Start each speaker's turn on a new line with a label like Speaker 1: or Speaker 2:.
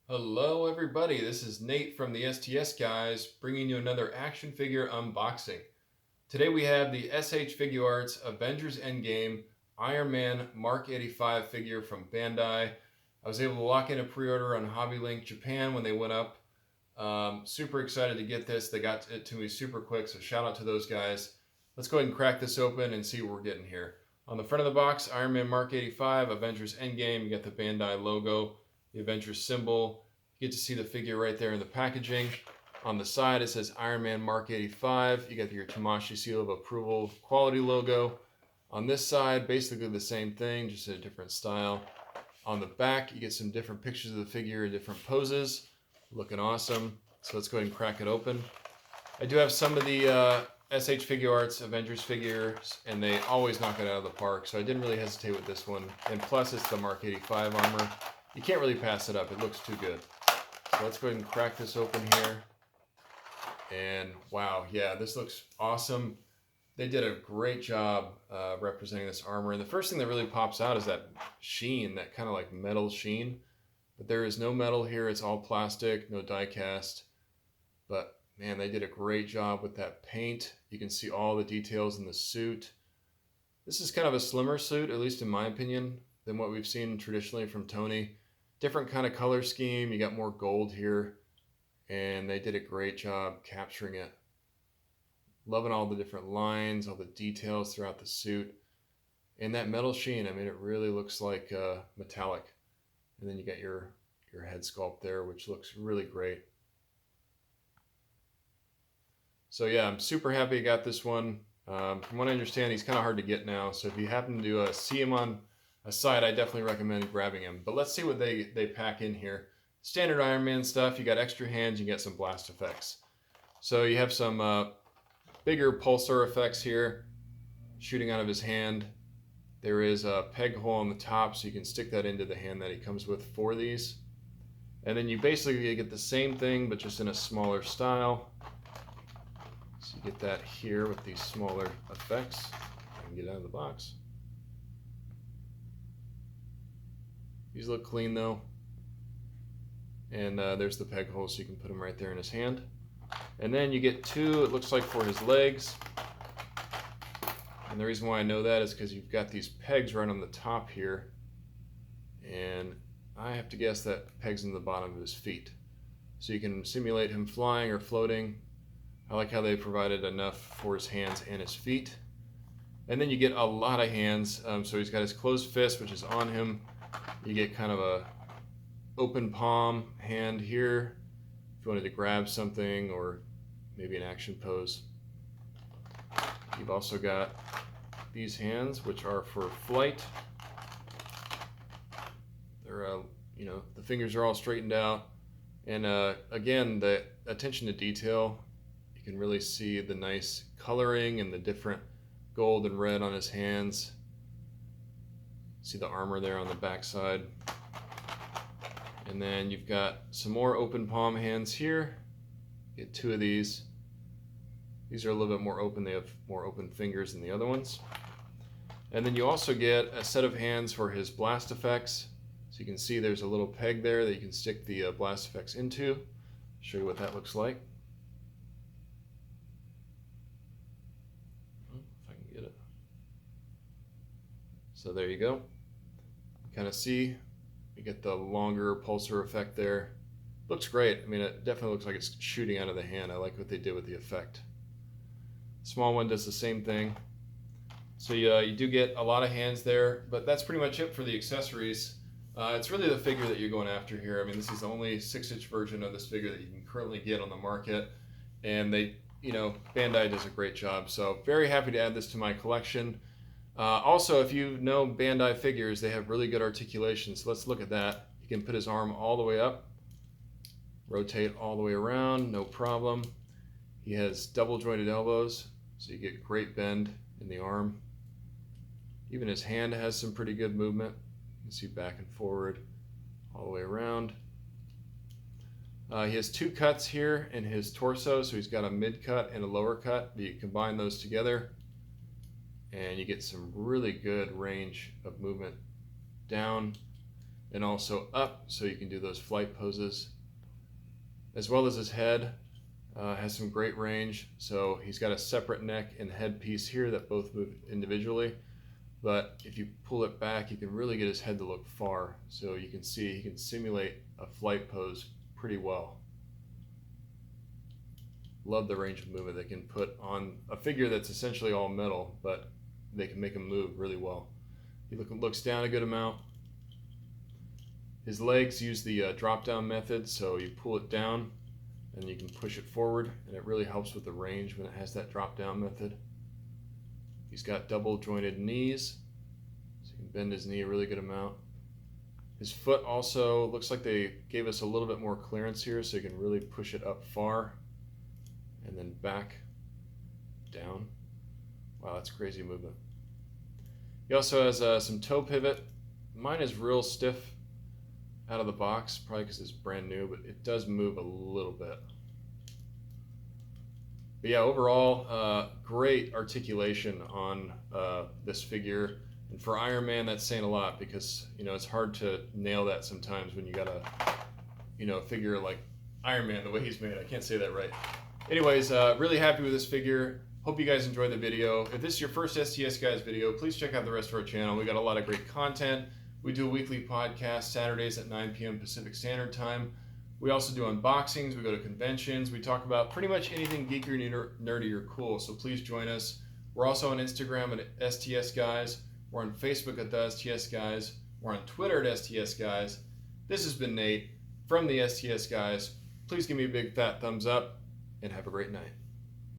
Speaker 1: Hello everybody, this is Nate from the STS Guys bringing you another action figure unboxing. Today we have the S.H. Figuarts Avengers Endgame Iron Man Mk85 figure from Bandai. I was able to lock in a pre-order on HobbyLink Japan when they went up. Super excited to get this. They got it to me super quick, so shout out to those guys. Let's go ahead and crack this open and see what we're getting here. On the front of the box, Iron Man Mk85 Avengers Endgame. You got the Bandai logo, the Avengers symbol. You get to see the figure right there in the packaging. On the side, it says Iron Man Mk85. You got your Tamashii seal of approval quality logo. On this side, basically the same thing, just in a different style. On the back, you get some different pictures of the figure in different poses. Looking awesome. So let's go ahead and crack it open. I do have some of the S.H. Figuarts Avengers figures, and they always knock it out of the park, so I didn't really hesitate with this one. And plus, it's the Mk85 armor. You can't really pass it up. It looks too good. So let's go ahead and crack this open here. And wow, yeah, this looks awesome. They did a great job representing this armor. And the first thing that really pops out is that sheen, that kind of like metal sheen. But there is no metal here. It's all plastic, no die cast. But man, they did a great job with that paint. You can see all the details in the suit. This is kind of a slimmer suit, at least in my opinion, than what we've seen traditionally from Tony. Different kind of color scheme. You got more gold here. And they did a great job capturing it. Loving all the different lines, all the details throughout the suit. And that metal sheen, I mean, it really looks like metallic. And then you got your head sculpt there, which looks really great. So yeah, I'm super happy I got this one. From what I understand, he's kind of hard to get now. So if you happen to see him on a site, I definitely recommend grabbing him. But let's see what they pack in here. Standard Iron Man stuff. You got extra hands. You get some blast effects. So you have some bigger pulsar effects here, shooting out of his hand. There is a peg hole on the top, so you can stick that into the hand that he comes with for these. And then you basically get the same thing, but just in a smaller style. So you get that here with these smaller effects. I can get out of the box. These look clean though. And there's the peg hole, so you can put them right there in his hand. And then you get two, it looks like, for his legs. And the reason why I know that is because you've got these pegs right on the top here. And I have to guess that pegs in the bottom of his feet. So you can simulate him flying or floating. I like how they provided enough for his hands and his feet. And then you get a lot of hands. So he's got his closed fist, which is on him. You get kind of a open palm hand here if you wanted to grab something or maybe an action pose. You've also got these hands, which are for flight. They're the fingers are all straightened out, and again, the attention to detail. You can really see the nice coloring and the different gold and red on his hands. See the armor there on the back side. And then you've got some more open palm hands here. Get two of these. These are a little bit more open. They have more open fingers than the other ones. And then you also get a set of hands for his blast effects. So you can see there's a little peg there that you can stick the blast effects into. Show you what that looks like. If I can get it. So there you go. Kind of see. You get the longer pulsar effect there. Looks great. I mean, it definitely looks like it's shooting out of the hand. I like what they did with the effect. Small one does the same thing. So you do get a lot of hands there, but that's pretty much it for the accessories. It's really the figure that you're going after here. I mean, this is the only 6-inch version of this figure that you can currently get on the market, and Bandai does a great job. So very happy to add this to my collection. Also, if you know Bandai figures, they have really good articulation. So let's look at that. You can put his arm all the way up, rotate all the way around, no problem. He has double jointed elbows, so you get great bend in the arm. Even his hand has some pretty good movement. You can see back and forward, all the way around. He has two cuts here in his torso, so he's got a mid cut and a lower cut. You combine those together, and you get some really good range of movement down and also up, so you can do those flight poses. As well as his head has some great range. So he's got a separate neck and headpiece here that both move individually. But if you pull it back, you can really get his head to look far. So you can see he can simulate a flight pose pretty well. Love the range of movement they can put on a figure that's essentially all metal, but they can make him move really well. He looks down a good amount. His legs use the drop down method, so you pull it down and you can push it forward, and it really helps with the range when it has that drop down method. He's got double jointed knees, so you can bend his knee a really good amount. His foot also looks like they gave us a little bit more clearance here, so you can really push it up far and then back down. Wow, that's crazy movement. He also has some toe pivot. Mine is real stiff out of the box, probably because it's brand new, but it does move a little bit. But yeah, overall, great articulation on this figure. And for Iron Man, that's saying a lot, because it's hard to nail that sometimes when you got a figure like Iron Man the way he's made. I can't say that right. Anyways, really happy with this figure. Hope you guys enjoyed the video. If this is your first STS Guys video, please check out the rest of our channel. We got a lot of great content. We do a weekly podcast Saturdays at 9 p.m. Pacific Standard Time. We also do unboxings. We go to conventions. We talk about pretty much anything geeky or nerdy or cool. So please join us. We're also on Instagram at STS Guys. We're on Facebook at the STS Guys. We're on Twitter at STS Guys. This has been Nate from the STS Guys. Please give me a big fat thumbs up and have a great night.